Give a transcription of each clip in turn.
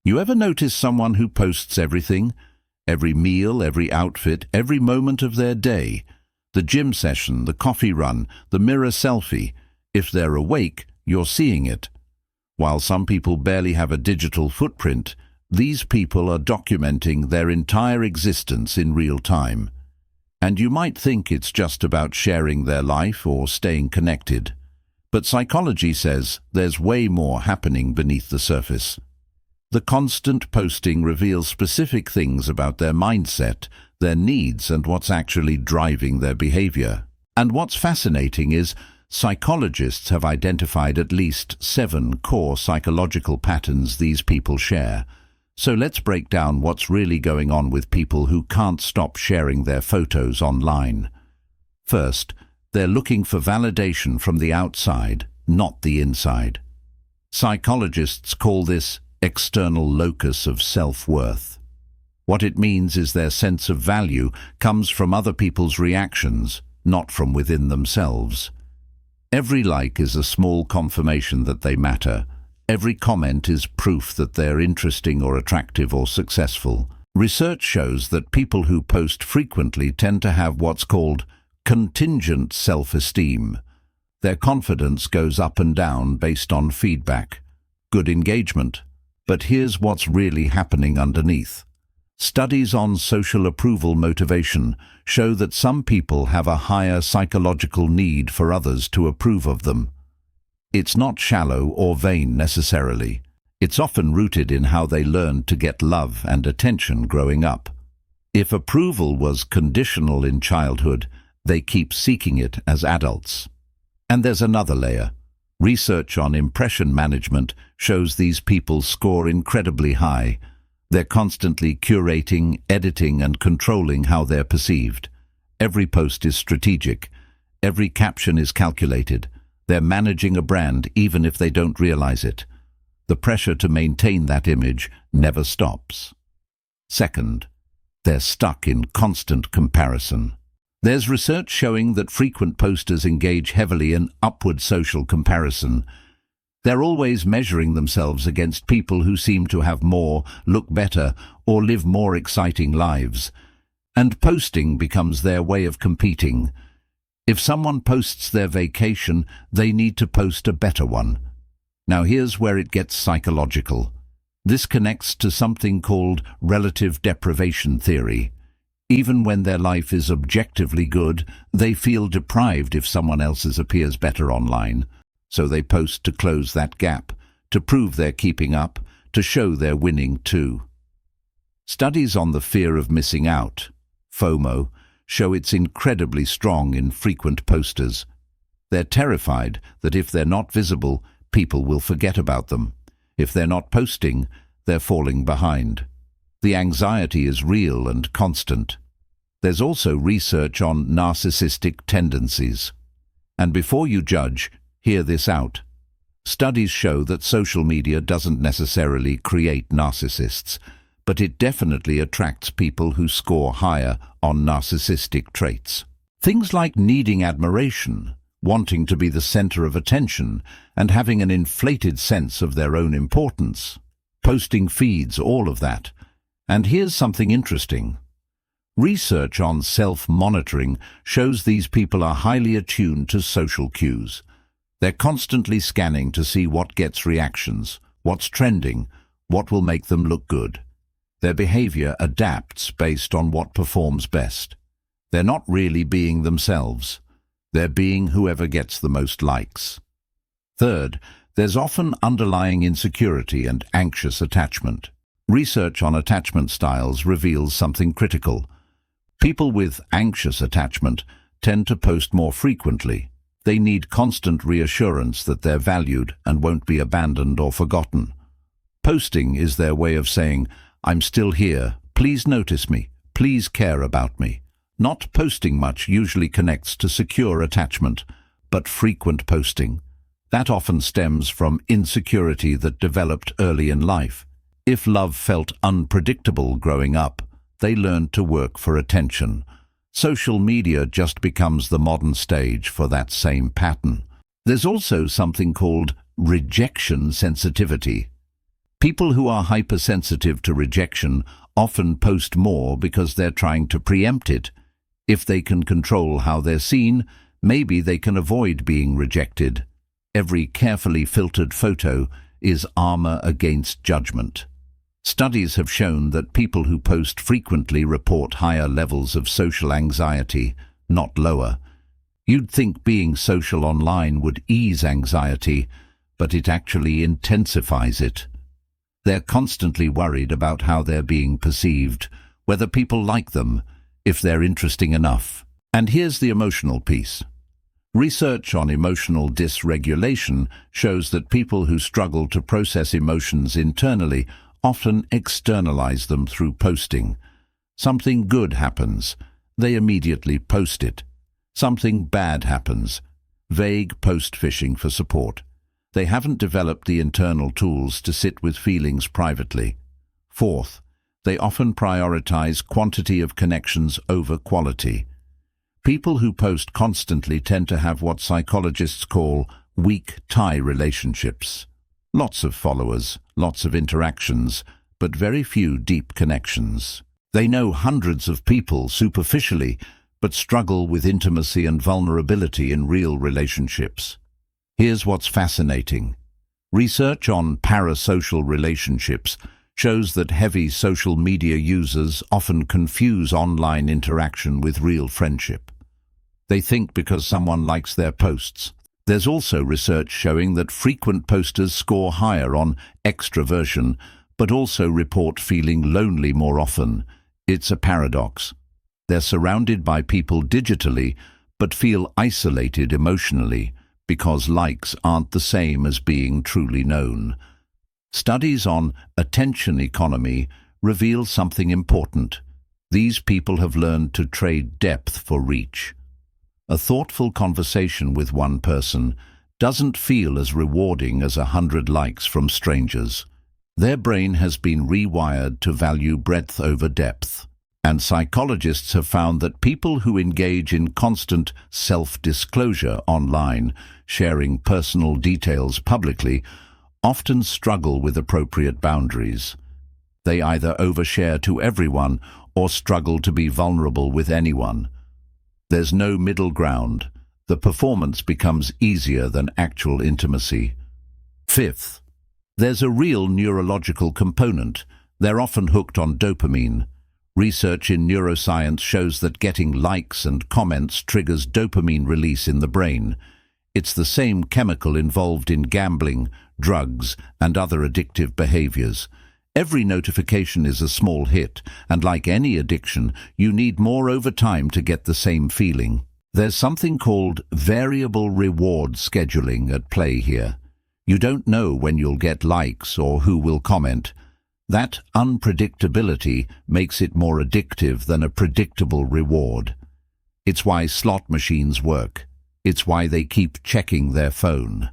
You ever notice someone who posts everything? Every meal, every outfit, every moment of their day. The gym session, the coffee run, the mirror selfie. If they're awake, you're seeing it. While some people barely have a digital footprint, these people are documenting their entire existence in real time. And you might think it's just about sharing their life or staying connected. But psychology says there's way more happening beneath the surface. The constant posting reveals specific things about their mindset, their needs, and what's actually driving their behavior. And what's fascinating is psychologists have identified at least 7 core psychological patterns these people share. So let's break down what's really going on with people who can't stop sharing their photos online. First, they're looking for validation from the outside, not the inside. Psychologists call this external locus of self-worth. What it means is their sense of value comes from other people's reactions, not from within themselves. Every like is a small confirmation that they matter. Every comment is proof that they're interesting or attractive or successful. Research shows that people who post frequently tend to have what's called contingent self-esteem. Their confidence goes up and down based on feedback, good engagement. But here's what's really happening underneath. Studies on social approval motivation show that some people have a higher psychological need for others to approve of them. It's not shallow or vain necessarily. It's often rooted in how they learned to get love and attention growing up. If approval was conditional in childhood, they keep seeking it as adults. And there's another layer. Research on impression management shows these people score incredibly high. They're constantly curating, editing, and controlling how they're perceived. Every post is strategic. Every caption is calculated. They're managing a brand even if they don't realize it. The pressure to maintain that image never stops. Second, they're stuck in constant comparison. There's research showing that frequent posters engage heavily in upward social comparison. They're always measuring themselves against people who seem to have more, look better, or live more exciting lives. And posting becomes their way of competing. If someone posts their vacation, they need to post a better one. Now here's where it gets psychological. This connects to something called relative deprivation theory. Even when their life is objectively good, they feel deprived if someone else's appears better online. So they post to close that gap, to prove they're keeping up, to show they're winning too. Studies on the fear of missing out, FOMO, show it's incredibly strong in frequent posters. They're terrified that if they're not visible, people will forget about them. If they're not posting, they're falling behind. The anxiety is real and constant. There's also research on narcissistic tendencies. And before you judge, hear this out. Studies show that social media doesn't necessarily create narcissists, but it definitely attracts people who score higher on narcissistic traits. Things like needing admiration, wanting to be the center of attention, and having an inflated sense of their own importance. Posting feeds all of that. And here's something interesting. Research on self-monitoring shows these people are highly attuned to social cues. They're constantly scanning to see what gets reactions, what's trending, what will make them look good. Their behavior adapts based on what performs best. They're not really being themselves. They're being whoever gets the most likes. Third, there's often underlying insecurity and anxious attachment. Research on attachment styles reveals something critical. People with anxious attachment tend to post more frequently. They need constant reassurance that they're valued and won't be abandoned or forgotten. Posting is their way of saying, "I'm still here, please notice me, please care about me." Not posting much usually connects to secure attachment, but frequent posting. That often stems from insecurity that developed early in life. If love felt unpredictable growing up, they learned to work for attention. Social media just becomes the modern stage for that same pattern. There's also something called rejection sensitivity. People who are hypersensitive to rejection often post more because they're trying to preempt it. If they can control how they're seen, maybe they can avoid being rejected. Every carefully filtered photo is armor against judgment. Studies have shown that people who post frequently report higher levels of social anxiety, not lower. You'd think being social online would ease anxiety, but it actually intensifies it. They're constantly worried about how they're being perceived, whether people like them, if they're interesting enough. And here's the emotional piece. Research on emotional dysregulation shows that people who struggle to process emotions internally often externalize them through posting. Something good happens, they immediately post it. Something bad happens, vague post-phishing for support. They haven't developed the internal tools to sit with feelings privately. Fourth, they often prioritize quantity of connections over quality. People who post constantly tend to have what psychologists call weak tie relationships. Lots of followers, lots of interactions, but very few deep connections. They know hundreds of people superficially, but struggle with intimacy and vulnerability in real relationships. Here's what's fascinating. Research on parasocial relationships shows that heavy social media users often confuse online interaction with real friendship. They think because someone likes their posts. There's also research showing that frequent posters score higher on extroversion, but also report feeling lonely more often. It's a paradox. They're surrounded by people digitally, but feel isolated emotionally, because likes aren't the same as being truly known. Studies on attention economy reveal something important. These people have learned to trade depth for reach. A thoughtful conversation with one person doesn't feel as rewarding as 100 likes from strangers. Their brain has been rewired to value breadth over depth. And psychologists have found that people who engage in constant self-disclosure online, sharing personal details publicly, often struggle with appropriate boundaries. They either overshare to everyone or struggle to be vulnerable with anyone. There's no middle ground. The performance becomes easier than actual intimacy. Fifth, there's a real neurological component. They're often hooked on dopamine. Research in neuroscience shows that getting likes and comments triggers dopamine release in the brain. It's the same chemical involved in gambling, drugs, and other addictive behaviors. Every notification is a small hit, and like any addiction, you need more over time to get the same feeling. There's something called variable reward scheduling at play here. You don't know when you'll get likes or who will comment. That unpredictability makes it more addictive than a predictable reward. It's why slot machines work. It's why they keep checking their phone.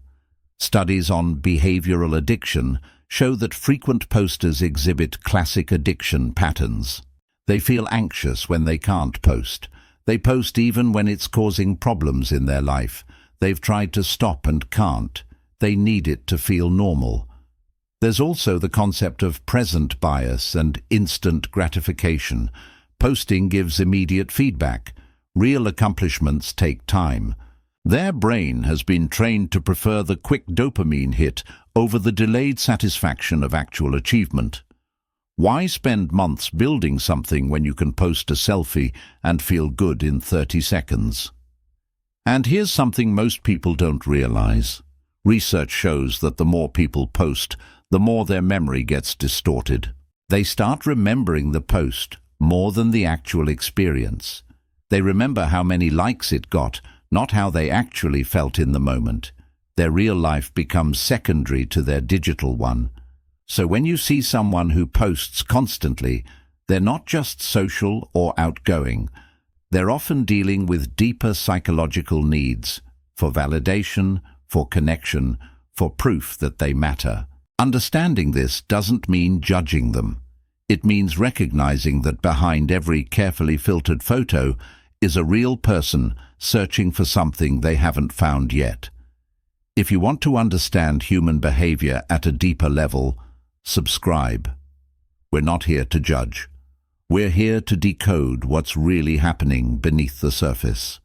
Studies on behavioral addiction show that frequent posters exhibit classic addiction patterns. They feel anxious when they can't post. They post even when it's causing problems in their life. They've tried to stop and can't. They need it to feel normal. There's also the concept of present bias and instant gratification. Posting gives immediate feedback. Real accomplishments take time. Their brain has been trained to prefer the quick dopamine hit over the delayed satisfaction of actual achievement. Why spend months building something when you can post a selfie and feel good in 30 seconds? And here's something most people don't realize. Research shows that the more people post, the more their memory gets distorted. They start remembering the post more than the actual experience. They remember how many likes it got, not how they actually felt in the moment. Their real life becomes secondary to their digital one. So when you see someone who posts constantly, they're not just social or outgoing. They're often dealing with deeper psychological needs for validation, for connection, for proof that they matter. Understanding this doesn't mean judging them. It means recognizing that behind every carefully filtered photo is a real person searching for something they haven't found yet. If you want to understand human behavior at a deeper level, subscribe. We're not here to judge. We're here to decode what's really happening beneath the surface.